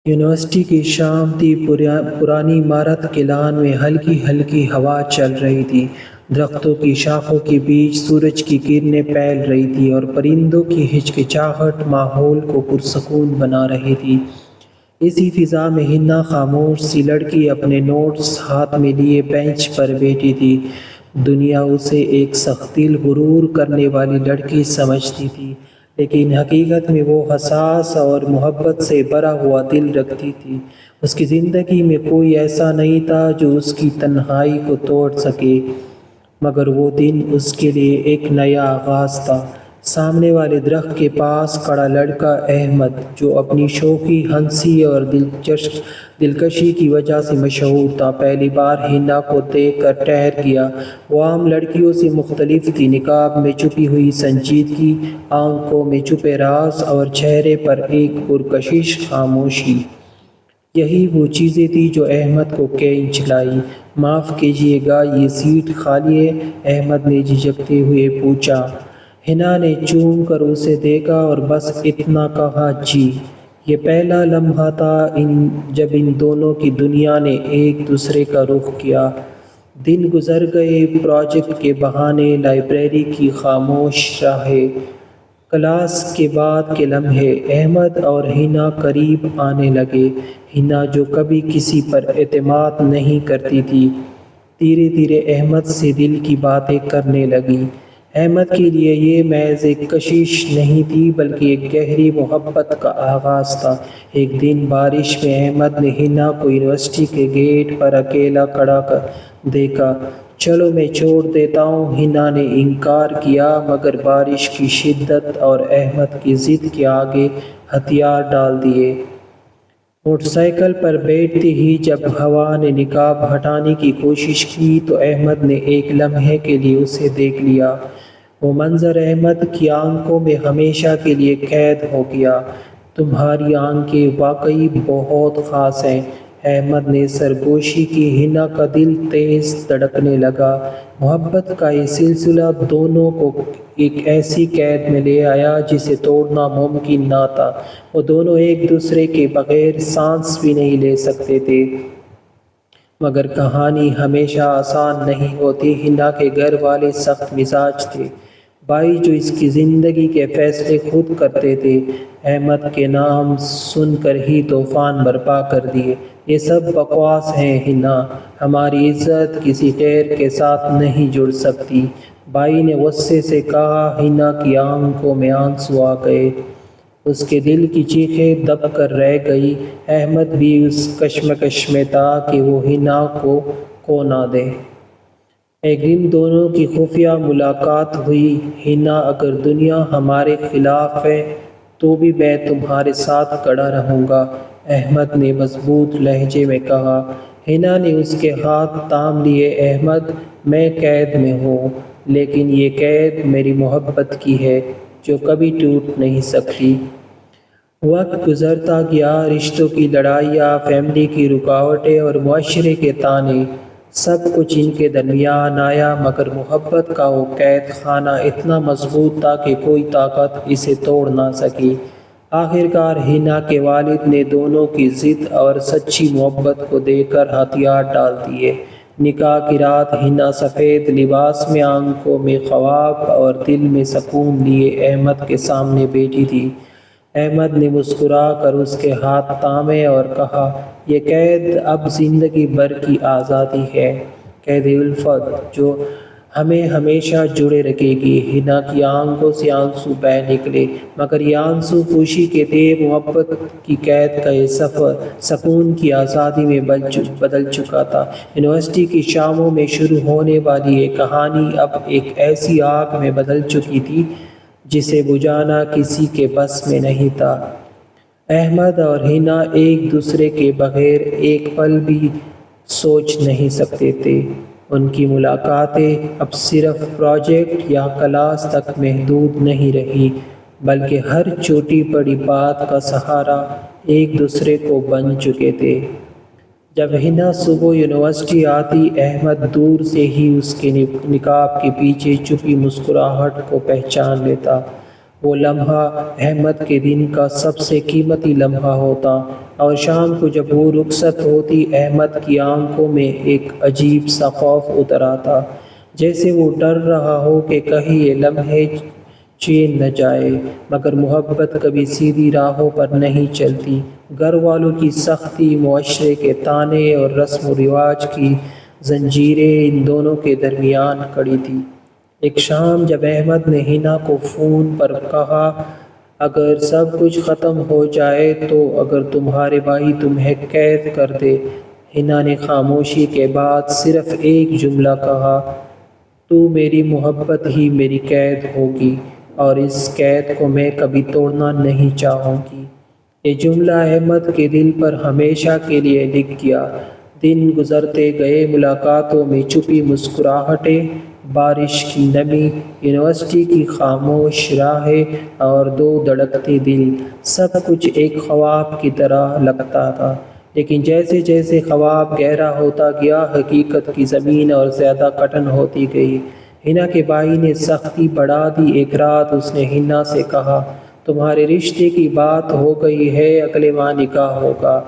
University کی شام تھی۔ پرانی عمارت کے لان میں ہلکی ہلکی ہوا چل رہی تھی۔ درختوں کی شاخوں کے بیچ سورج کی کرنیں پھیل رہی تھیں اور پرندوں کی ہچکچاہٹ ماحول کو پرسکون بنا رہی تھی۔ اسی فضا میں ہنا خاموش سی لڑکی اپنے نوٹس ہاتھ میں لیے بینچ پر بیٹھی تھی۔ دنیا اسے ایک سخت دل غرور کرنے والی لڑکی سمجھتی تھی، لیکن حقیقت میں وہ حساس اور محبت سے بھرا ہوا دل رکھتی تھی۔ اس کی زندگی میں کوئی ایسا نہیں تھا جو اس کی تنہائی کو توڑ سکے، مگر وہ دن اس کے لیے ایک نیا آغاز تھا۔ سامنے والے درخت کے پاس کھڑا لڑکا احمد، جو اپنی شوخی، ہنسی اور دلکشی کی وجہ سے مشہور تھا، پہلی بار ہنا کو دیکھ کر ٹھہر گیا۔ وہ عام لڑکیوں سے مختلف تھی، نقاب میں چھپی ہوئی سنجیدگی، آنکھوں میں چھپے راز اور چہرے پر ایک پرکشش خاموشی۔ یہی وہ چیزیں تھیں جو احمد کو کھینچ لائی۔ معاف کیجیے گا، یہ سیٹ خالی ہے؟ احمد نے جھجکتے ہوئے پوچھا۔ ہنا نے چوم کر اسے دیکھا اور بس اتنا کہا، جی۔ یہ پہلا لمحہ تھا جب ان دونوں کی دنیا نے ایک دوسرے کا رخ کیا۔ دن گزر گئے، پروجیکٹ کے بہانے، لائبریری کی خاموش راہیں، کلاس کے بعد کے لمحے۔ احمد اور ہنا قریب آنے لگے۔ ہنا، جو کبھی کسی پر اعتماد نہیں کرتی تھی، دھیرے دھیرے احمد سے دل کی باتیں کرنے لگی۔ احمد کے لیے یہ محض ایک کشش نہیں تھی، بلکہ ایک گہری محبت کا آغاز تھا۔ ایک دن بارش میں احمد نے ہنا کو یونیورسٹی کے گیٹ پر اکیلا کھڑا دیکھا۔ چلو میں چھوڑ دیتا ہوں، ہنا نے انکار کیا، مگر بارش کی شدت اور احمد کی ضد کے آگے ہتھیار ڈال دیے۔ موٹر سائیکل پر بیٹھتے ہی جب ہوا نے نقاب ہٹانے کی کوشش کی تو احمد نے ایک لمحے کے لیے اسے دیکھ لیا۔ وہ منظر احمد کی آنکھوں میں ہمیشہ کے لیے قید ہو گیا۔ تمہاری آنکھیں واقعی بہت خاص ہیں، احمد نے سرگوشی کی۔ ہنا کا دل تیز دھڑکنے لگا۔ محبت کا یہ سلسلہ دونوں کو ایک ایسی قید میں لے آیا جسے توڑنا ممکن نہ تھا۔ وہ دونوں ایک دوسرے کے بغیر سانس بھی نہیں لے سکتے تھے۔ مگر کہانی ہمیشہ آسان نہیں ہوتی۔ ہنا کے گھر والے سخت مزاج تھے، بھائی جو اس کی زندگی کے فیصلے خود کرتے تھے۔ احمد کے نام سن کر ہی طوفان برپا کر دیے۔ یہ سب بکواس ہے ہنا، ہماری عزت کسی غیر کے ساتھ نہیں جڑ سکتی، بھائی نے غصے سے کہا۔ ہنا کی آنکھوں میں آنسو آ گئے، اس کے دل کی چیخیں دب کر رہ گئی۔ احمد بھی اس کشمکش میں تھا کہ وہ ہنا کو کھو نہ دے۔ ایک دن دونوں کی خفیہ ملاقات ہوئی۔ ہنا، اگر دنیا ہمارے خلاف ہے تو بھی میں تمہارے ساتھ کھڑا رہوں گا، احمد نے مضبوط لہجے میں کہا۔ ہنا نے اس کے ہاتھ تھام لیے۔ احمد، میں قید میں ہوں، لیکن یہ قید میری محبت کی ہے جو کبھی ٹوٹ نہیں سکتی۔ وقت گزرتا گیا، رشتوں کی لڑائیاں، فیملی کی رکاوٹیں اور معاشرے کے طعنے، سب کچھ ان کے درمیان آیا، مگر محبت کا وہ قید خانہ اتنا مضبوط تھا کہ کوئی طاقت اسے توڑ نہ سکی۔ آخرکار ہنا کے والد نے دونوں کی ضد اور سچی محبت کو دیکھ کر ہتھیار ڈال دیے۔ نکاح کی رات ہنا سفید لباس میں، آنکھوں میں خواب اور دل میں سکون لیے احمد کے سامنے بیٹھی تھی۔ احمد نے مسکرا کر اس کے ہاتھ تھامے اور کہا، یہ قید اب زندگی بھر کی آزادی ہے، قید الفت جو ہمیں ہمیشہ جڑے رکھے گی۔ ہنا کی آنکھوں سے آنسو بہہ نکلے، مگر یہ آنسو خوشی کے تھے۔ محبت کی قید کا یہ سفر سکون کی آزادی میں بدل چکا تھا۔ یونیورسٹی کی شاموں میں شروع ہونے والی یہ کہانی اب ایک ایسی آگ میں بدل چکی تھی جسے بجھانا کسی کے بس میں نہیں تھا۔ احمد اور ہنا ایک دوسرے کے بغیر ایک پل بھی سوچ نہیں سکتے تھے۔ ان کی ملاقاتیں اب صرف پروجیکٹ یا کلاس تک محدود نہیں رہی، بلکہ ہر چھوٹی بڑی بات کا سہارا ایک دوسرے کو بن چکے تھے۔ جب ہنا صبح یونیورسٹی آتی، احمد دور سے ہی اس کے نقاب کے پیچھے چھپی مسکراہٹ کو پہچان لیتا۔ وہ لمحہ احمد کے دن کا سب سے قیمتی لمحہ ہوتا، اور شام کو جب وہ رخصت ہوتی احمد کی آنکھوں میں ایک عجیب سا خوف اتر آتا، جیسے وہ ڈر رہا ہو کہ کہیں یہ لمحے چین نہ جائے۔ مگر محبت کبھی سیدھی راہوں پر نہیں چلتی۔ گھر والوں کی سختی، معاشرے کے طعنے اور رسم و رواج کی زنجیریں ان دونوں کے درمیان کڑی تھی۔ ایک شام جب احمد نے حنا کو فون پر کہا، اگر سب کچھ ختم ہو جائے تو اگر تمہارے بھائی تمہیں قید کر دے، حنا نے خاموشی کے بعد صرف ایک جملہ کہا، تو میری محبت ہی میری قید ہوگی، اور اس قید کو میں کبھی توڑنا نہیں چاہوں گی۔ یہ جملہ احمد کے دل پر ہمیشہ کے لیے لکھ گیا۔ دن گزرتے گئے، ملاقاتوں میں چھپی مسکراہٹیں، بارش کی نمی، یونیورسٹی کی خاموش راہیں اور دو دھڑکتے دل، سب کچھ ایک خواب کی طرح لگتا تھا۔ لیکن جیسے جیسے خواب گہرا ہوتا گیا، حقیقت کی زمین اور زیادہ کٹن ہوتی گئی۔ حنا کے بھائی نے سختی بڑھا دی۔ ایک رات اس نے حنا سے کہا، تمہارے رشتے کی بات ہو گئی ہے، اگلے ماہ نکاح ہوگا۔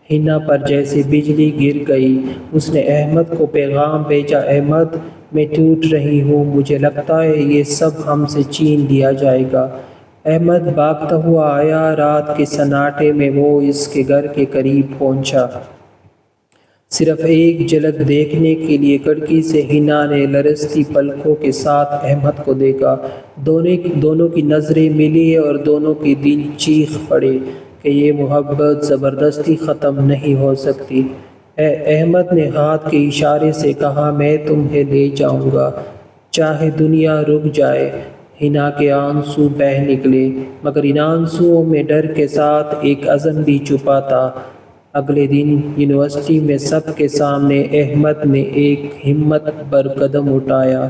حنا پر جیسے بجلی گر گئی۔ اس نے احمد کو پیغام بھیجا، احمد، میں ٹوٹ رہی ہوں، مجھے لگتا ہے یہ سب ہم سے چھین لیا جائے گا۔ احمد بھاگتا ہوا آیا۔ رات کے سناٹے میں وہ اس کے گھر کے قریب پہنچا، صرف ایک جھلک دیکھنے کے لیے۔ کھڑکی سے حنا نے لرزتی پلکوں کے ساتھ احمد کو دیکھا۔ دونوں کی نظریں ملی اور دونوں کے دل چیخ پڑے کہ یہ محبت زبردستی ختم نہیں ہو سکتی۔ احمد نے ہاتھ کے اشارے سے کہا، میں تمہیں لے جاؤں گا، چاہے دنیا رک جائے۔ حنا کے آنسو بہہ نکلے، مگر ان آنسوؤں میں ڈر کے ساتھ ایک عزم بھی چھپا تھا۔ اگلے دن یونیورسٹی میں سب کے سامنے احمد نے ایک ہمت بھر قدم اٹھایا۔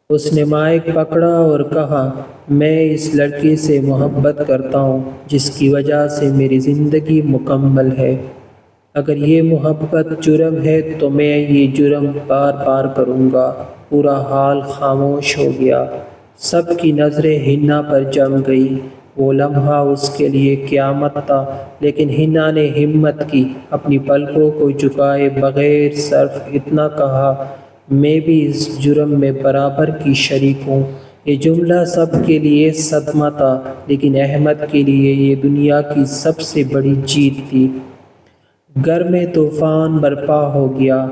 اس نے مائک پکڑا اور کہا، میں اس لڑکی سے محبت کرتا ہوں جس کی وجہ سے میری زندگی مکمل ہے۔ اگر یہ محبت جرم ہے تو میں یہ جرم بار بار کروں گا۔ پورا حال خاموش ہو گیا۔ سب کی نظریں حنا پر جم گئی۔ وہ لمحہ اس کے لیے قیامت تھا، لیکن حنا نے ہمت کی، اپنی پلکوں کو جھکائے بغیر صرف اتنا کہا، میں بھی اس جرم میں برابر کی شریک ہوں۔ یہ جملہ سب کے لیے صدمہ تھا، لیکن احمد کے لیے یہ دنیا کی سب سے بڑی جیت تھی۔ گھر میں طوفان برپا ہو گیا۔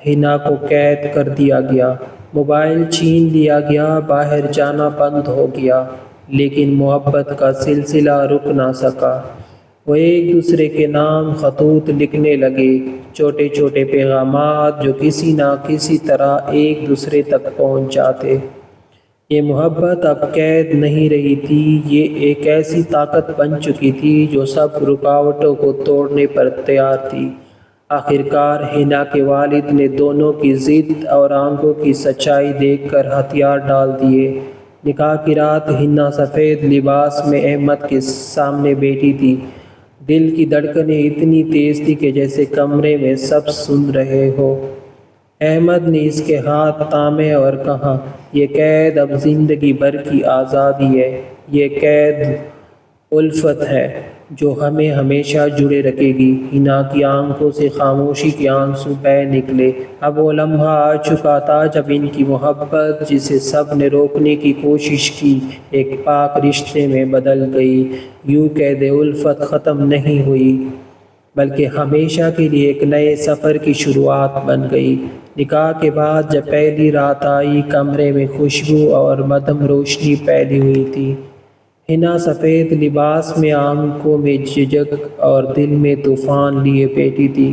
حنا کو قید کر دیا گیا، موبائل چھین لیا گیا، باہر جانا بند ہو گیا، لیکن محبت کا سلسلہ رک نہ سکا۔ وہ ایک دوسرے کے نام خطوط لکھنے لگے، چھوٹے چھوٹے پیغامات جو کسی نہ کسی طرح ایک دوسرے تک پہنچ جاتے۔ یہ محبت اب قید نہیں رہی تھی، یہ ایک ایسی طاقت بن چکی تھی جو سب رکاوٹوں کو توڑنے پر تیار تھی۔ آخرکار حنا کے والد نے دونوں کی ضد اور آنکھوں کی سچائی دیکھ کر ہتھیار ڈال دیے۔ نکاح کی رات حنا سفید لباس میں احمد کے سامنے بیٹھی تھی۔ دل کی دھڑکنیں اتنی تیز تھی کہ جیسے کمرے میں سب سن رہے ہو۔ احمد نے اس کے ہاتھ تھامے اور کہا، یہ قید اب زندگی بھر کی آزادی ہے، یہ قید الفت ہے جو ہمیں ہمیشہ جڑے رکھے گی۔ حنا کی آنکھوں سے خاموشی کے آنسو بہہ نکلے۔ اب وہ لمحہ آ چکا تھا جب ان کی محبت، جسے سب نے روکنے کی کوشش کی، ایک پاک رشتے میں بدل گئی۔ یوں قید الفت ختم نہیں ہوئی، بلکہ ہمیشہ کے لیے ایک نئے سفر کی شروعات بن گئی۔ نکاح کے بعد جب پہلی رات آئی، کمرے میں خوشبو اور مدھم روشنی پھیلی ہوئی تھی۔ حنا سفید لباس میں، آنکھوں میں جھجک اور دل میں طوفان لیے بیٹھی تھی۔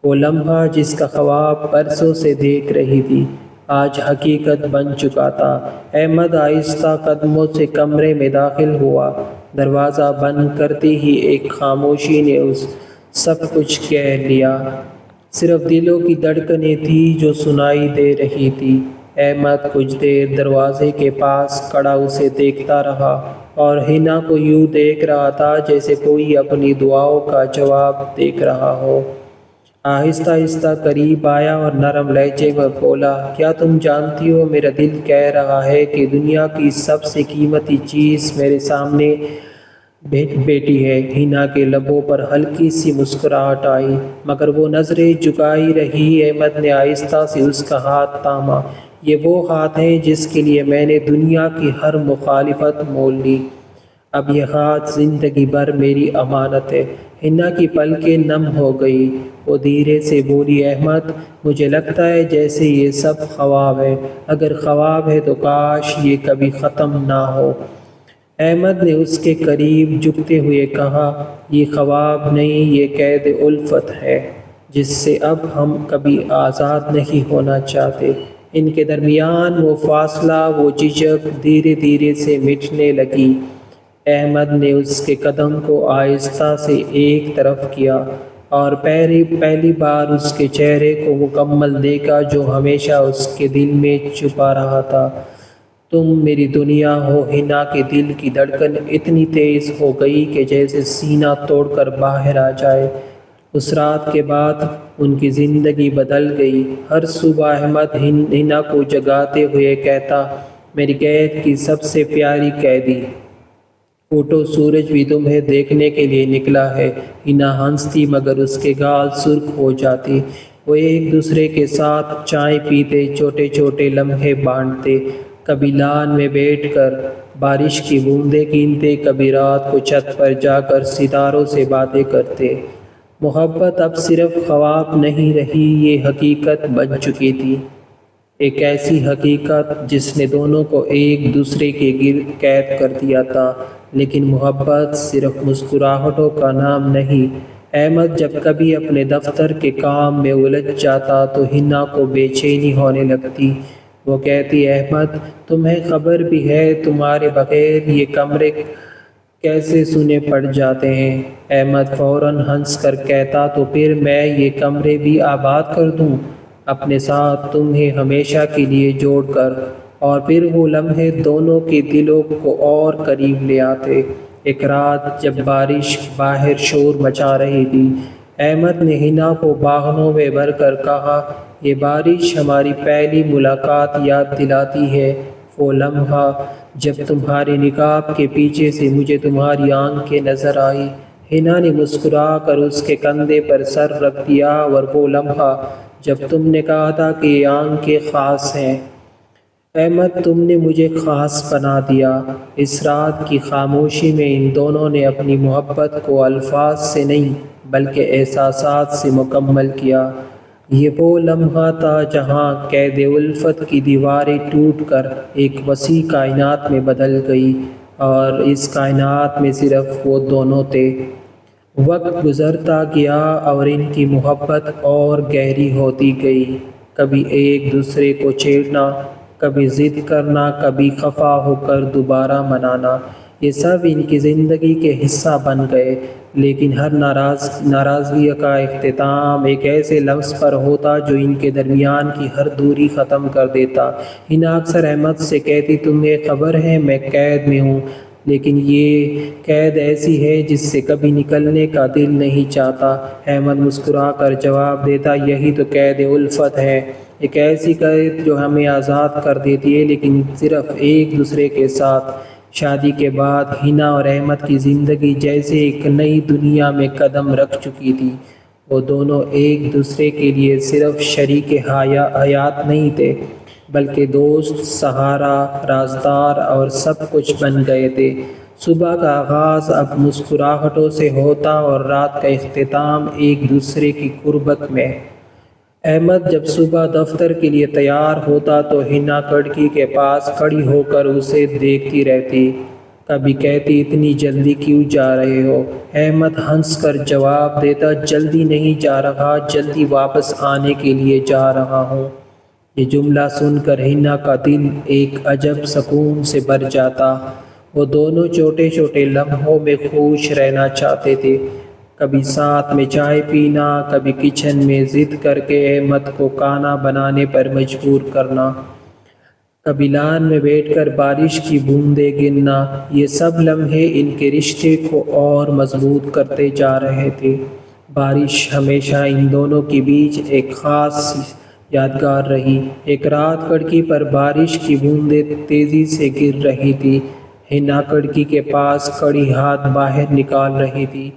وہ لمحہ جس کا خواب برسوں سے دیکھ رہی تھی، آج حقیقت بن چکا تھا۔ احمد آہستہ قدموں سے کمرے میں داخل ہوا۔ دروازہ بند کرتے ہی ایک خاموشی نے سب کچھ کہہ لیا۔ صرف دلوں کی دھڑکنیں تھیں جو سنائی دے رہی تھی۔ احمد کچھ دیر دروازے کے پاس کھڑا اسے دیکھتا رہا، اور حنا کو یوں دیکھ رہا تھا جیسے کوئی اپنی دعاؤں کا جواب دیکھ رہا ہو۔ آہستہ آہستہ قریب آیا اور نرم لہجے میں بولا، کیا تم جانتی ہو میرا دل کہہ رہا ہے کہ دنیا کی سب سے قیمتی چیز میرے سامنے بیٹی ہے۔ ہینا کے لبوں پر ہلکی سی مسکراہٹ آئی، مگر وہ نظریں جھکائی رہی۔ احمد نے آہستہ سے اس کا ہاتھ تھاما۔ یہ وہ ہاتھ ہے جس کے لیے میں نے دنیا کی ہر مخالفت مول لی۔ اب یہ ہاتھ زندگی بھر میری امانت ہے۔ ہنا کی پلکیں نم ہو گئی۔ وہ دھیرے سے بولی، احمد، مجھے لگتا ہے جیسے یہ سب خواب ہے۔ اگر خواب ہے تو کاش یہ کبھی ختم نہ ہو۔ احمد نے اس کے قریب جھکتے ہوئے کہا، یہ خواب نہیں، یہ قید الفت ہے جس سے اب ہم کبھی آزاد نہیں ہونا چاہتے۔ ان کے درمیان وہ فاصلہ، وہ جھجک دھیرے دھیرے سے مٹنے لگی۔ احمد نے اس کے قدم کو آہستہ سے ایک طرف کیا اور پہلی بار اس کے چہرے کو مکمل دیکھا جو ہمیشہ اس کے دل میں چھپا رہا تھا۔ تم میری دنیا ہو۔ ہنا کے دل کی دھڑکن اتنی تیز ہو گئی کہ جیسے سینہ توڑ کر باہر آ جائے۔ اس رات کے بعد ان کی زندگی بدل گئی۔ ہر صبح احمد ہنا کو جگاتے ہوئے کہتا، میری قید کی سب سے پیاری قیدی، اٹھو، سورج بھی تمہیں دیکھنے کے لیے نکلا ہے۔ ہنا ہنستی مگر اس کے گال سرخ ہو جاتی۔ وہ ایک دوسرے کے ساتھ چائے پیتے، چھوٹے چھوٹے لمحے بانٹتے، کبھی لان میں بیٹھ کر بارش کی بوندیں گنتے، کبھی رات کو چھت پر جا کر ستاروں سے باتیں کرتے۔ محبت اب صرف خواب نہیں رہی، یہ حقیقت بن چکی تھی۔ ایک ایسی حقیقت جس نے دونوں کو ایک دوسرے کے گرد قید کر دیا تھا۔ لیکن محبت صرف مسکراہٹوں کا نام نہیں۔ احمد جب کبھی اپنے دفتر کے کام میں الجھ جاتا تو ہنا کو بے چینی ہونے لگتی۔ وہ کہتی، احمد، تمہیں خبر بھی ہے تمہارے بغیر یہ کمرے کیسے سونے پڑ جاتے ہیں؟ احمد فوراً ہنس کر کہتا، تو پھر میں یہ کمرے بھی آباد کر دوں اپنے ساتھ تمہیں ہمیشہ کے لیے جوڑ کر۔ اور پھر وہ لمحے دونوں کے دلوں کو اور قریب لے آتے۔ ایک رات جب بارش باہر شور مچا رہی تھی، احمد نے ہنا کو باہنوں میں بھر کر کہا، یہ بارش ہماری پہلی ملاقات یاد دلاتی ہے، وہ لمحہ جب تمہاری نقاب کے پیچھے سے مجھے تمہاری آنکھیں نظر آئی۔ ہنا نے مسکرا کر اس کے کندھے پر سر رکھ دیا، اور وہ لمحہ جب تم نے کہا تھا کہ یہ آنکھیں خاص ہیں، احمد، تم نے مجھے خاص بنا دیا۔ اس رات کی خاموشی میں ان دونوں نے اپنی محبت کو الفاظ سے نہیں بلکہ احساسات سے مکمل کیا۔ یہ وہ لمحہ تھا جہاں قید الفت کی دیواریں ٹوٹ کر ایک وسیع کائنات میں بدل گئی، اور اس کائنات میں صرف وہ دونوں تھے۔ وقت گزرتا گیا اور ان کی محبت اور گہری ہوتی گئی۔ کبھی ایک دوسرے کو چھیڑنا، کبھی ضد کرنا، کبھی خفا ہو کر دوبارہ منانا، یہ سب ان کی زندگی کے حصہ بن گئے۔ لیکن ہر ناراضگی کا اختتام ایک ایسے لفظ پر ہوتا جو ان کے درمیان کی ہر دوری ختم کر دیتا۔ ہنا اکثر احمد سے کہتی، تمہیں خبر ہے میں قید میں ہوں، لیکن یہ قید ایسی ہے جس سے کبھی نکلنے کا دل نہیں چاہتا۔ احمد مسکرا کر جواب دیتا، یہی تو قید الفت ہے، ایک ایسی قید جو ہمیں آزاد کر دیتی ہے لیکن صرف ایک دوسرے کے ساتھ۔ شادی کے بعد ہنا اور احمد کی زندگی جیسے ایک نئی دنیا میں قدم رکھ چکی تھی۔ وہ دونوں ایک دوسرے کے لیے صرف شریک حیات نہیں تھے بلکہ دوست، سہارا، رازدار اور سب کچھ بن گئے تھے۔ صبح کا آغاز اب مسکراہٹوں سے ہوتا اور رات کا اختتام ایک دوسرے کی قربت میں۔ احمد جب صبح دفتر کے لیے تیار ہوتا تو ہنا کھڑکی کے پاس کھڑی ہو کر اسے دیکھتی رہتی۔ کبھی کہتی، اتنی جلدی کیوں جا رہے ہو؟ احمد ہنس کر جواب دیتا، جلدی نہیں جا رہا، جلدی واپس آنے کے لیے جا رہا ہوں۔ یہ جملہ سن کر ہنا کا دل ایک عجب سکون سے بھر جاتا۔ وہ دونوں چھوٹے چھوٹے لمحوں میں خوش رہنا چاہتے تھے، کبھی ساتھ میں چائے پینا، کبھی کچن میں ضد کر کے احمد کو کھانا بنانے پر مجبور کرنا، کبھی لان میں بیٹھ کر بارش کی بوندیں گننا۔ یہ سب لمحے ان کے رشتے کو اور مضبوط کرتے جا رہے تھے۔ بارش ہمیشہ ان دونوں کے بیچ ایک خاص یادگار رہی۔ ایک رات کھڑکی پر بارش کی بوندیں تیزی سے گر رہی تھی۔ حنا کھڑکی کے پاس کھڑی ہاتھ باہر نکال رہی تھی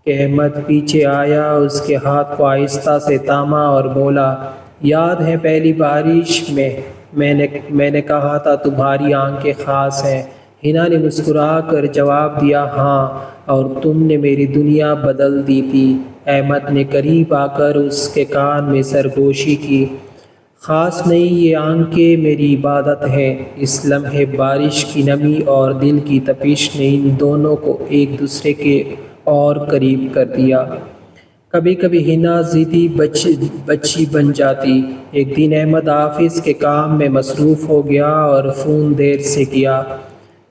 کہ احمد پیچھے آیا، اس کے ہاتھ کو آہستہ سے تھاما اور بولا، یاد ہے پہلی بارش میں نے کہا تھا تمہاری آنکھیں خاص ہیں؟ حنا نے مسکرا کر جواب دیا، ہاں، اور تم نے میری دنیا بدل دی تھی۔ احمد نے قریب آ کر اس کے کان میں سرگوشی کی، خاص نہیں، یہ آنکھیں میری عبادت ہے۔ اس لمحے بارش کی نمی اور دل کی تپش نے ان دونوں کو ایک دوسرے کے اور قریب کر دیا۔ کبھی کبھی حنا ضدی بچی بن جاتی۔ ایک دن احمد آفس کے کام میں مصروف ہو گیا اور فون دیر سے کیا۔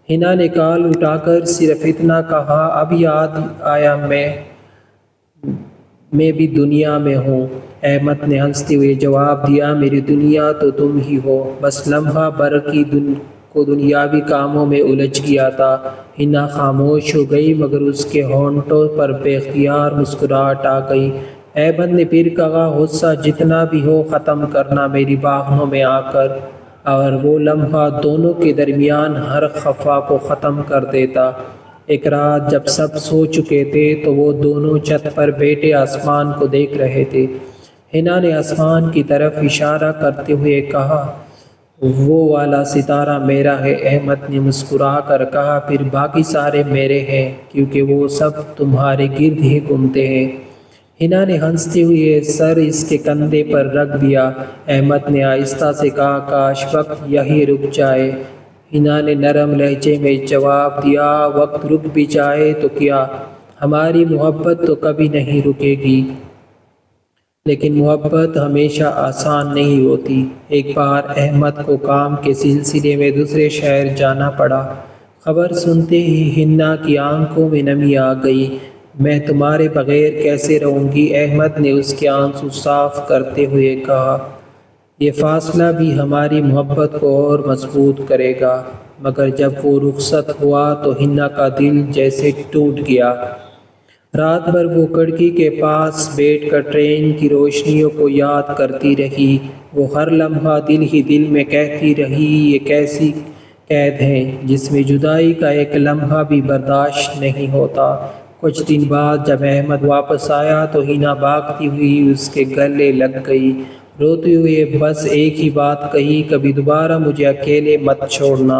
حنا نے کال اٹھا کر صرف اتنا کہا، اب یاد آیا میں بھی دنیا میں ہوں۔ احمد نے ہنستے ہوئے جواب دیا، میری دنیا تو تم ہی ہو، بس لمحہ بھر کو دنیاوی کاموں میں الجھ گیا تھا۔ حنا خاموش ہو گئی، مگر اس کے ہونٹوں پر بے اختیار مسکراہٹ آ گئی۔ احمد نے پھر کہا، غصہ جتنا بھی ہو ختم کرنا میری باہوں میں آ کر، اور وہ لمحہ دونوں کے درمیان ہر خفا کو ختم کر دیتا۔ ایک رات جب سب سو چکے تھے تو وہ دونوں چھت پر بیٹھے آسمان کو دیکھ رہے تھے۔ حنا نے آسمان کی طرف اشارہ کرتے ہوئے کہا، وہ والا ستارہ میرا ہے۔ احمد نے مسکرا کر کہا، پھر باقی سارے میرے ہیں، کیونکہ وہ سب تمہارے گرد ہی گھومتے ہیں۔ حنا نے ہنستے ہوئے سر اس کے کندھے پر رکھ دیا۔ احمد نے آہستہ سے کہا، کاش وقت یہی رک جائے۔ حنا نے نرم لہجے میں جواب دیا، وقت رک بھی جائے تو کیا، ہماری محبت تو کبھی نہیں رکے گی۔ لیکن محبت ہمیشہ آسان نہیں ہوتی۔ ایک بار احمد کو کام کے سلسلے میں دوسرے شہر جانا پڑا۔ خبر سنتے ہی حنا کی آنکھوں میں نمی آ گئی۔ میں تمہارے بغیر کیسے رہوں گی؟ احمد نے اس کے آنسو صاف کرتے ہوئے کہا، یہ فاصلہ بھی ہماری محبت کو اور مضبوط کرے گا۔ مگر جب وہ رخصت ہوا تو حنا کا دل جیسے ٹوٹ گیا۔ رات بھر وہ کھڑکی کے پاس بیٹھ کر ٹرین کی روشنیوں کو یاد کرتی رہی۔ وہ ہر لمحہ دل ہی دل میں کہتی رہی، یہ کیسی قید ہے جس میں جدائی کا ایک لمحہ بھی برداشت نہیں ہوتا۔ کچھ دن بعد جب احمد واپس آیا تو حنا بھاگتی ہوئی اس کے گلے لگ گئی، روتے ہوئے بس ایک ہی بات کہی، کبھی دوبارہ مجھے اکیلے مت چھوڑنا۔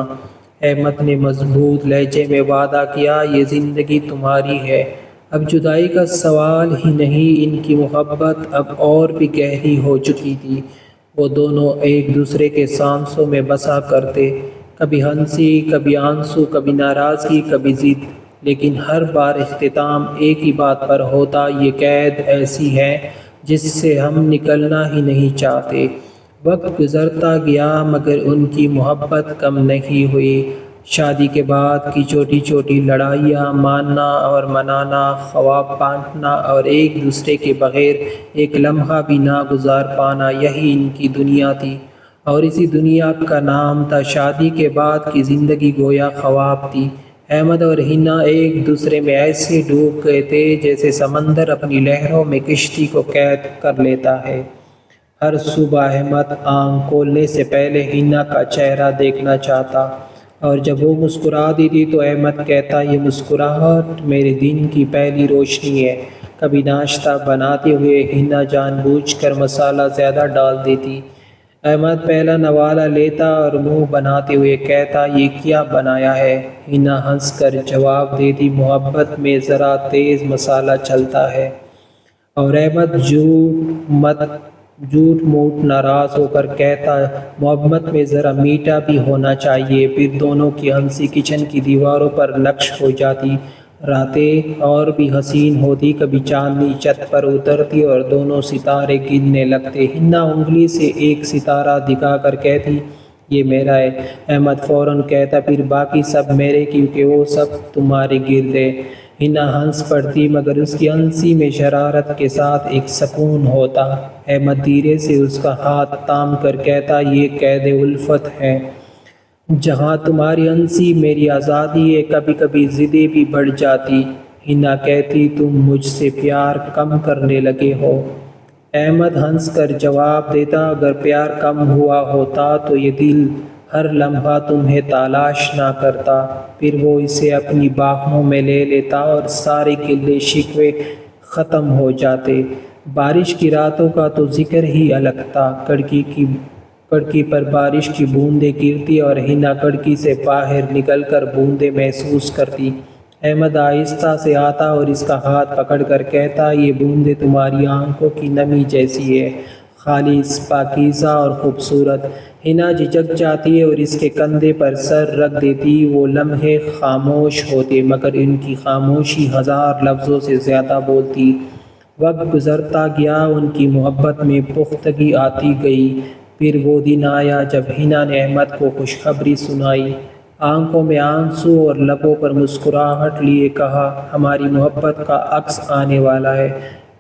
احمد نے مضبوط لہجے میں وعدہ کیا، یہ زندگی تمہاری ہے۔ اب جدائی کا سوال ہی نہیں۔ ان کی محبت اب اور بھی گہری ہو چکی تھی۔ وہ دونوں ایک دوسرے کے سانسوں میں بسا کرتے، کبھی ہنسی، کبھی آنسو، کبھی ناراضگی، کبھی ضد، لیکن ہر بار اختتام ایک ہی بات پر ہوتا، یہ قید ایسی ہے جس سے ہم نکلنا ہی نہیں چاہتے۔ وقت گزرتا گیا مگر ان کی محبت کم نہیں ہوئی۔ شادی کے بعد کی چھوٹی چھوٹی لڑائیاں، ماننا اور منانا، خواب بانٹنا اور ایک دوسرے کے بغیر ایک لمحہ بھی نہ گزار پانا، یہی ان کی دنیا تھی، اور اسی دنیا کا نام تھا شادی۔ کے بعد کی زندگی گویا خواب تھی۔ احمد اور حنا ایک دوسرے میں ایسے ڈوب گئے تھے جیسے سمندر اپنی لہروں میں کشتی کو قید کر لیتا ہے۔ ہر صبح احمد آنکھ کھولنے سے پہلے حنا کا چہرہ دیکھنا چاہتا، اور جب وہ مسکرا دیتی تو احمد کہتا، یہ مسکراہٹ میرے دن کی پہلی روشنی ہے۔ کبھی ناشتہ بناتے ہوئے حنا جان بوجھ کر مسالہ زیادہ ڈال دیتی۔ احمد پہلا نوالہ لیتا اور منہ بناتے ہوئے کہتا، یہ کیا بنایا ہے؟ حنا ہنس کر جواب دیتی، محبت میں ذرا تیز مسالہ چلتا ہے۔ اور احمد جھوٹ موٹ ناراض ہو کر کہتا، محبت میں ذرا میٹھا بھی ہونا چاہیے۔ پھر دونوں کی ہنسی کچن کی دیواروں پر نقش ہو جاتی۔ راتیں اور بھی حسین ہوتی، کبھی چاندنی چھت پر اترتی اور دونوں ستارے گننے لگتے۔ حنا انگلی سے ایک ستارہ دکھا کر کہتی، یہ میرا ہے۔ احمد فوراً کہتا، پھر باقی سب میرے، کیونکہ وہ سب تمہارے گرد ہے۔ حنا ہنس پڑتی، مگر اس کی ہنسی میں شرارت کے ساتھ ایک سکون ہوتا۔ احمد دھیرے سے اس کا ہاتھ تھام کر کہتا، یہ قید الفت ہے، جہاں تمہاری ہنسی میری آزادی ہے۔ کبھی کبھی ضدیں بھی بڑھ جاتی۔ ہنا کہتی تم مجھ سے پیار کم کرنے لگے ہو۔ احمد ہنس کر جواب دیتا اگر پیار کم ہوا ہوتا تو یہ دل ہر لمحہ تمہیں تلاش نہ کرتا، پھر وہ اسے اپنی باہوں میں لے لیتا اور سارے گلے شکوے ختم ہو جاتے۔ بارش کی راتوں کا تو ذکر ہی الگ تھا۔ کھڑکی پر بارش کی بوندیں گرتی اور ہنا کھڑکی سے باہر نکل کر بوندیں محسوس کرتی۔ احمد آہستہ سے آتا اور اس کا ہاتھ پکڑ کر کہتا یہ بوندیں تمہاری آنکھوں کی نمی جیسی ہے، خالص، پاکیزہ اور خوبصورت۔ ہنا جھجک جاتی اور اس کے کندھے پر سر رکھ دیتی۔ وہ لمحے خاموش ہوتے مگر ان کی خاموشی ہزار لفظوں سے زیادہ بولتی۔ وقت گزرتا گیا، ان کی محبت میں پختگی آتی گئی۔ پھر وہ دن آیا جب ہنا نے احمد کو خوشخبری سنائی، آنکھوں میں آنسو اور لبوں پر مسکراہٹ لیے کہا ہماری محبت کا عکس آنے والا ہے۔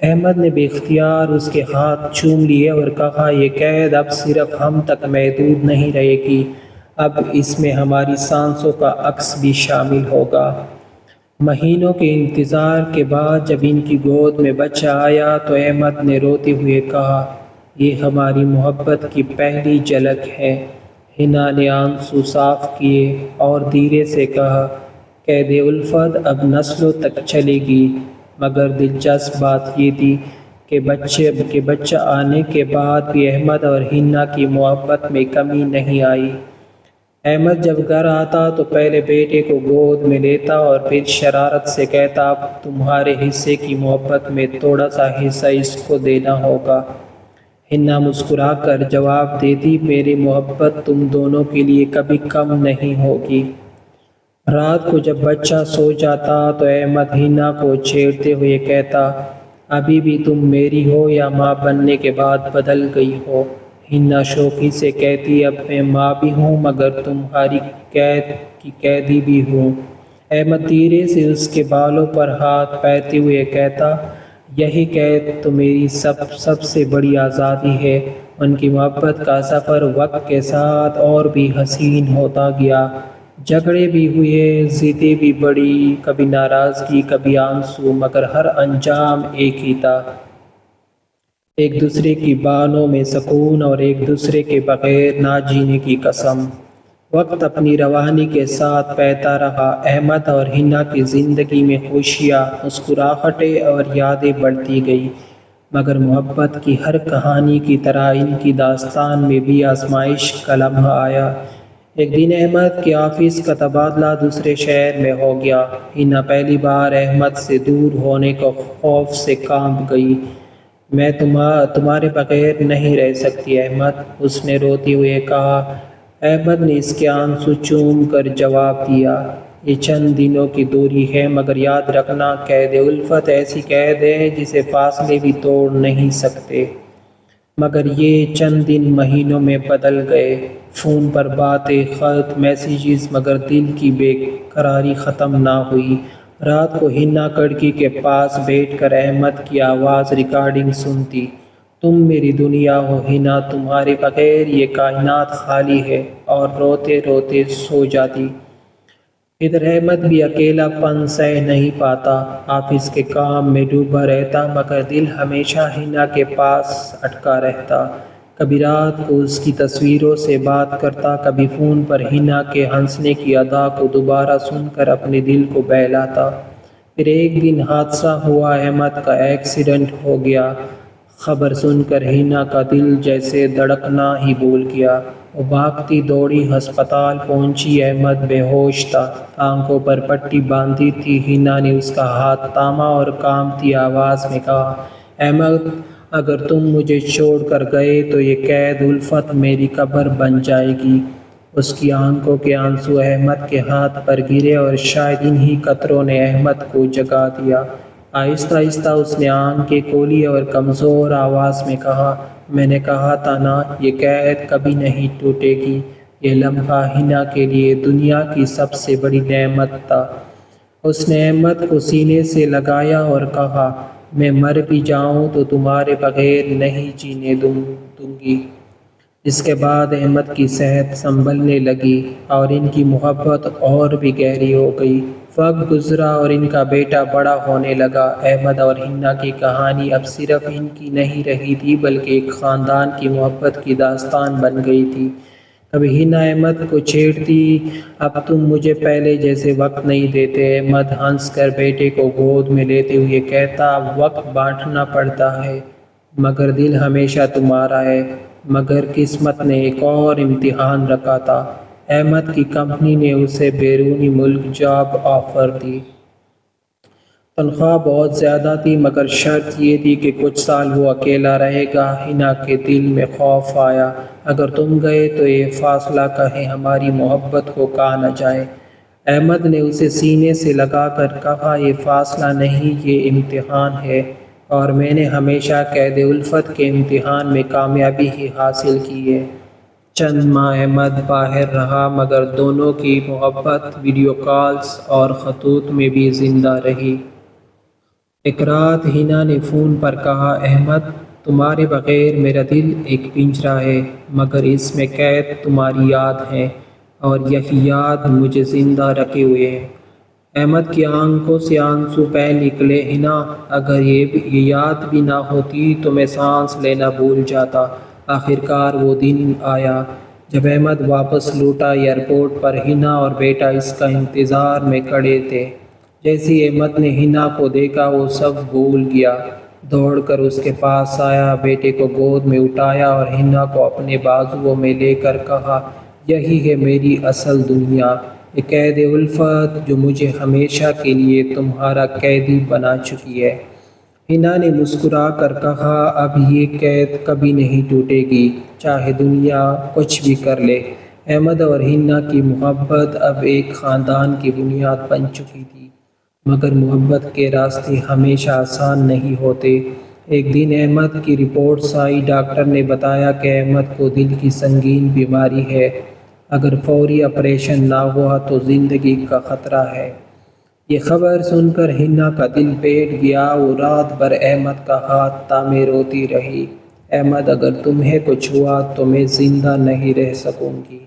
احمد نے بے اختیار اس کے ہاتھ چوم لیے اور کہا یہ قید اب صرف ہم تک محدود نہیں رہے گی، اب اس میں ہماری سانسوں کا عکس بھی شامل ہوگا۔ مہینوں کے انتظار کے بعد جب ان کی گود میں بچہ آیا تو احمد نے روتے ہوئے کہا یہ ہماری محبت کی پہلی جھلک ہے۔ ہنا نے آنسو صاف کیے اور دھیرے سے کہا قید الفت اب نسلوں تک چلے گی، مگر دلچسپ بات یہ تھی کہ بچہ آنے کے بعد بھی احمد اور ہنا کی محبت میں کمی نہیں آئی۔ احمد جب گھر آتا تو پہلے بیٹے کو گود میں لیتا اور پھر شرارت سے کہتا اب تمہارے حصے کی محبت میں تھوڑا سا حصہ اس کو دینا ہوگا۔ ہنا مسکرا کر جواب دیتی میری محبت تم دونوں کے لیے کبھی کم نہیں ہوگی۔ رات کو جب بچہ سو جاتا تو احمد ہنا کو چھیڑتے ہوئے کہتا ابھی بھی تم میری ہو یا ماں بننے کے بعد بدل گئی ہو؟ ہنا شوخی سے کہتی اب میں ماں بھی ہوں مگر تمہاری قید کی قیدی بھی ہوں۔ احمد دھیرے سے اس کے بالوں پر ہاتھ پھیرتے ہوئے کہتا یہی قید تو میری سب سے بڑی آزادی ہے۔ ان کی محبت کا سفر وقت کے ساتھ اور بھی حسین ہوتا گیا، جھگڑے بھی ہوئے، ضدیں بھی بڑھی، کبھی ناراضگی کبھی آنسو، مگر ہر انجام ایک ہی تھا، ایک دوسرے کی بانوں میں سکون اور ایک دوسرے کے بغیر نہ جینے کی قسم۔ وقت اپنی روانی کے ساتھ بہتا رہا، احمد اور ہنا کی زندگی میں خوشیاں، مسکراہٹیں اور یادیں بڑھتی گئی، مگر محبت کی ہر کہانی کی طرح ان کی داستان میں بھی آزمائش کا لمحہ آیا۔ ایک دن احمد کے آفس کا تبادلہ دوسرے شہر میں ہو گیا۔ ہنا پہلی بار احمد سے دور ہونے کے خوف سے کانپ گئی۔ میں تمہارے بغیر نہیں رہ سکتی احمد، اس نے روتے ہوئے کہا۔ احمد نے اس کے آنسو چوم کر جواب دیا یہ چند دنوں کی دوری ہے مگر یاد رکھنا قید الفت ایسی قید ہے جسے فاصلے بھی توڑ نہیں سکتے۔ مگر یہ چند دن مہینوں میں بدل گئے، فون پر باتیں، خط، میسیجز، مگر دل کی بے قراری ختم نہ ہوئی۔ رات کو ہنا کھڑکی کے پاس بیٹھ کر احمد کی آواز ریکارڈنگ سنتی، تم میری دنیا ہو ہنا، تمہارے بغیر یہ کائنات خالی ہے، اور روتے روتے سو جاتی۔ ادھر احمد بھی اکیلا پن سہ نہیں پاتا، آفس کے کام میں ڈوبا رہتا مگر دل ہمیشہ ہنا کے پاس اٹکا رہتا۔ کبھی رات کو اس کی تصویروں سے بات کرتا، کبھی فون پر ہنا کے ہنسنے کی ادا کو دوبارہ سن کر اپنے دل کو بہلاتا۔ پھر ایک دن حادثہ ہوا، احمد کا ایکسیڈنٹ ہو گیا۔ خبر سن کر ہنا کا دل جیسے دھڑکنا ہی بھول گیا۔ وہ بھاگتی دوڑی ہسپتال پہنچی، احمد بے ہوش تھا، آنکھوں پر پٹی باندھی تھی۔ ہنا نے اس کا ہاتھ تھاما اور کانپتی آواز میں کہا احمد اگر تم مجھے چھوڑ کر گئے تو یہ قید الفت میری قبر بن جائے گی۔ اس کی آنکھوں کے آنسو احمد کے ہاتھ پر گرے اور شاید انہی قطروں نے احمد کو جگا دیا۔ آہستہ آہستہ اس نے آنکھیں کھولی اور کمزور آواز میں کہا میں نے کہا تھا نا یہ قید کبھی نہیں ٹوٹے گی۔ یہ لمحہ ہنا کے لیے دنیا کی سب سے بڑی نعمت تھا۔ اس نے احمد کو سینے سے لگایا اور کہا میں مر بھی جاؤں تو تمہارے بغیر نہیں جینے دوں گی۔ اس کے بعد احمد کی صحت سنبھلنے لگی اور ان کی محبت اور بھی گہری ہو گئی۔ وقت گزرا اور ان کا بیٹا بڑا ہونے لگا۔ احمد اور حنا کی کہانی اب صرف ان کی نہیں رہی تھی بلکہ ایک خاندان کی محبت کی داستان بن گئی تھی۔ کبھی حنا احمد کو چھیڑتی، اب تم مجھے پہلے جیسے وقت نہیں دیتے۔ احمد ہنس کر بیٹے کو گود میں لیتے ہوئے کہتا، اب وقت بانٹنا پڑتا ہے مگر دل ہمیشہ تمہارا ہے۔ مگر قسمت نے ایک اور امتحان رکھا تھا۔ احمد کی کمپنی نے اسے بیرونی ملک جاب آفر دی۔ تنخواہ بہت زیادہ تھی مگر شرط یہ تھی کہ کچھ سال وہ اکیلا رہے گا۔ حنا کے دل میں خوف آیا، اگر تم گئے تو یہ فاصلہ کہیں ہماری محبت کو کہا نہ جائے۔ احمد نے اسے سینے سے لگا کر کہا، یہ فاصلہ نہیں، یہ امتحان ہے اور میں نے ہمیشہ قید الفت کے امتحان میں کامیابی ہی حاصل کی ہے۔ چند ماہ احمد باہر رہا مگر دونوں کی محبت ویڈیو کالز اور خطوط میں بھی زندہ رہی۔ ایک رات حنا نے فون پر کہا، احمد تمہارے بغیر میرا دل ایک پنجرہ ہے مگر اس میں قید تمہاری یاد ہے اور یہی یاد مجھے زندہ رکھے ہوئے ہے۔ احمد کی آنکھوں سے آنسو بہہ نکلے۔ حنا اگر یہ یاد بھی نہ ہوتی تو میں سانس لینا بھول جاتا۔ آخرکار وہ دن آیا جب احمد واپس لوٹا۔ ایئرپورٹ پر حنا اور بیٹا اس کا انتظار میں کھڑے تھے۔ جیسے ہی احمد نے حنا کو دیکھا وہ سب بھول گیا، دوڑ کر اس کے پاس آیا، بیٹے کو گود میں اٹھایا اور حنا کو اپنے بازوؤں میں لے کر کہا، یہی ہے میری اصل دنیا، یہ قید الفت جو مجھے ہمیشہ کے لیے تمہارا قیدی بنا چکی ہے۔ حنا نے مسکرا کر کہا، اب یہ قید کبھی نہیں ٹوٹے گی، چاہے دنیا کچھ بھی کر لے۔ احمد اور حنا کی محبت اب ایک خاندان کی بنیاد بن چکی تھی، مگر محبت کے راستے ہمیشہ آسان نہیں ہوتے۔ ایک دن احمد کی رپورٹس آئی۔ ڈاکٹر نے بتایا کہ احمد کو دل کی سنگین بیماری ہے، اگر فوری آپریشن نہ ہوا تو زندگی کا خطرہ ہے۔ یہ خبر سن کر حنا کا دل بیٹھ گیا۔ وہ رات بھر احمد کا ہاتھ تھامے روتی رہی، احمد اگر تمہیں کچھ ہوا تو میں زندہ نہیں رہ سکوں گی۔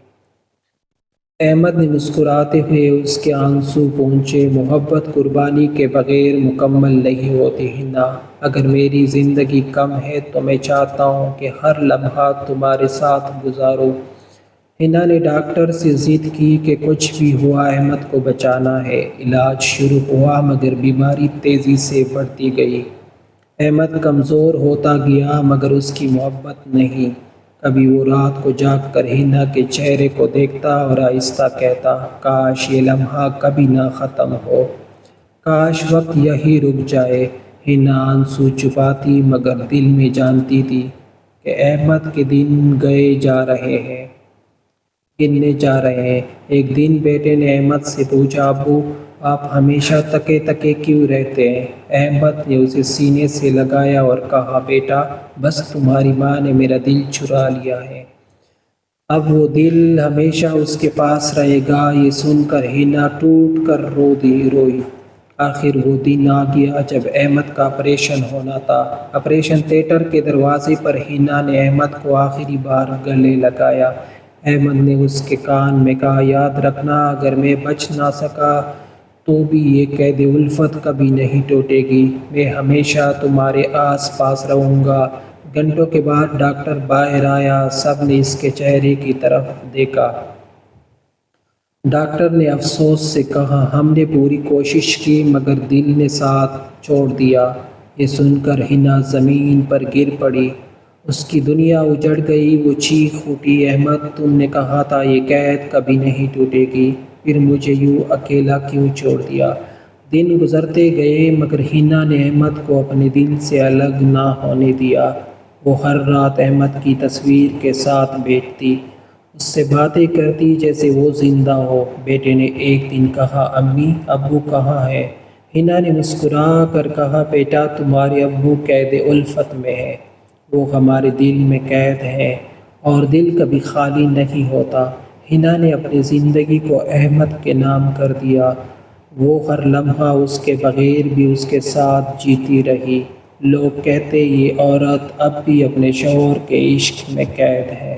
احمد نے مسکراتے ہوئے اس کے آنسو پونچھے، محبت قربانی کے بغیر مکمل نہیں ہوتی حنا، اگر میری زندگی کم ہے تو میں چاہتا ہوں کہ ہر لمحہ تمہارے ساتھ گزاروں۔ حنا نے ڈاکٹر سے ضد کی کہ کچھ بھی ہوا احمد کو بچانا ہے۔ علاج شروع ہوا مگر بیماری تیزی سے بڑھتی گئی۔ احمد کمزور ہوتا گیا مگر اس کی محبت نہیں۔ کبھی وہ رات کو جاگ کر حنا کے چہرے کو دیکھتا اور آہستہ کہتا، کاش یہ لمحہ کبھی نہ ختم ہو، کاش وقت یہی رک جائے۔ حنا آنسو چھپاتی مگر دل میں جانتی تھی کہ احمد کے دن گئے جا رہے ہیں، گننے جا رہے ہیں۔ ایک دن بیٹے نے احمد سے پوچھا، ابو آپ ہمیشہ تکے تکے کیوں رہتے ہیں؟ احمد نے اسے سینے سے لگایا اور کہا، بیٹا بس تمہاری ماں نے میرا دل چرا لیا ہے، اب وہ دل ہمیشہ اس کے پاس رہے گا۔ یہ سن کر حنا ٹوٹ کر روئی۔ آخر وہ دن آ گیا جب احمد کا آپریشن ہونا تھا۔ آپریشن تھیٹر کے دروازے پر حنا نے احمد کو آخری بار گلے لگایا۔ احمد نے اس کے کان میں کہا، یاد رکھنا اگر میں بچ نہ سکا تو بھی یہ قید الفت کبھی نہیں ٹوٹے گی، میں ہمیشہ تمہارے آس پاس رہوں گا۔ گھنٹوں کے بعد ڈاکٹر باہر آیا، سب نے اس کے چہرے کی طرف دیکھا۔ ڈاکٹر نے افسوس سے کہا، ہم نے پوری کوشش کی مگر دل نے ساتھ چھوڑ دیا۔ یہ سن کر حنا زمین پر گر پڑی، اس کی دنیا اجڑ گئی۔ وہ چیخ اٹھی، احمد تم نے کہا تھا یہ قید کبھی نہیں ٹوٹے گی، پھر مجھے یوں اکیلا کیوں چھوڑ دیا؟ دن گزرتے گئے مگر حنا نے احمد کو اپنے دل سے الگ نہ ہونے دیا۔ وہ ہر رات احمد کی تصویر کے ساتھ بیٹھتی، اس سے باتیں کرتی جیسے وہ زندہ ہو۔ بیٹے نے ایک دن کہا، امی ابو کہاں ہیں؟ حنا نے مسکرا کر کہا، بیٹا تمہارے ابو قید الفت میں ہیں، وہ ہمارے دل میں قید ہیں اور دل کبھی خالی نہیں ہوتا۔ حنا نے اپنی زندگی کو احمد کے نام کر دیا، وہ ہر لمحہ اس کے بغیر بھی اس کے ساتھ جیتی رہی۔ لوگ کہتے یہ عورت اب بھی اپنے شوہر کے عشق میں قید ہے۔